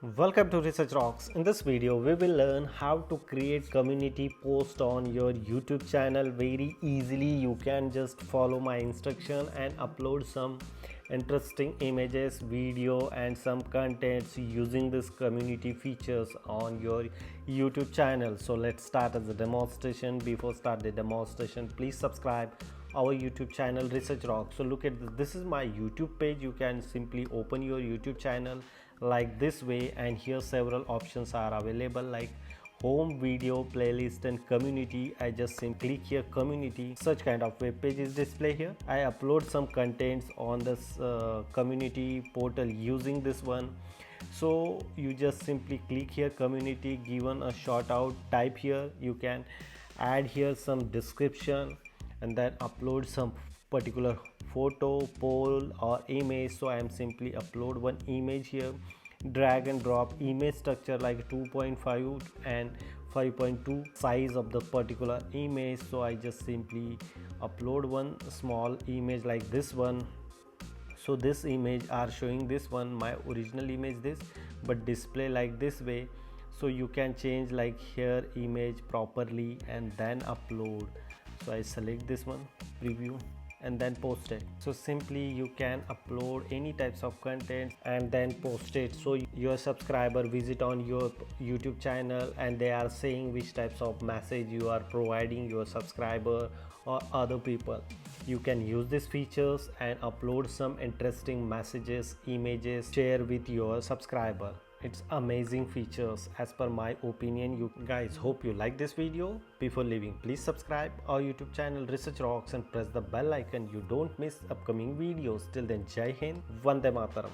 Welcome to Research Rocks. In this video, we will learn how to create community post on your YouTube channel very easily. You can just follow my instruction and upload some interesting images, video and some contents using this community features on your YouTube channel. So let's start as a demonstration. Before start the demonstration, please subscribe our YouTube channel Research Rock. So look at this. This is my YouTube page. You can simply open your YouTube channel like this way, and here several options are available like home, video, playlist and community. I just simply click here community. Such kind of web page is display here. I upload some contents on this community portal using this one. So you just simply click here community, given a shout out, type here, you can add here some description and then upload some particular photo, poll or image. So I am simply upload one image here, drag and drop image structure like 2.5 and 5.2 size of the particular image. So I just simply upload one small image like this one. So this image are showing this one, my original image this, but display like this way. So you can change like here image properly and then upload. So I select this one, preview and then post it. So simply you can upload any types of content and then post it. So your subscriber visit on your YouTube channel and they are saying which types of message you are providing your subscriber or other people. You can use these features and upload some interesting messages, images, share with your subscriber. It's amazing features as per my opinion. You guys, hope you like this video. Before leaving, please subscribe our YouTube channel Research Rocks and press the bell icon. You don't miss upcoming videos. Till then, Jai Hind, Vande Mataram.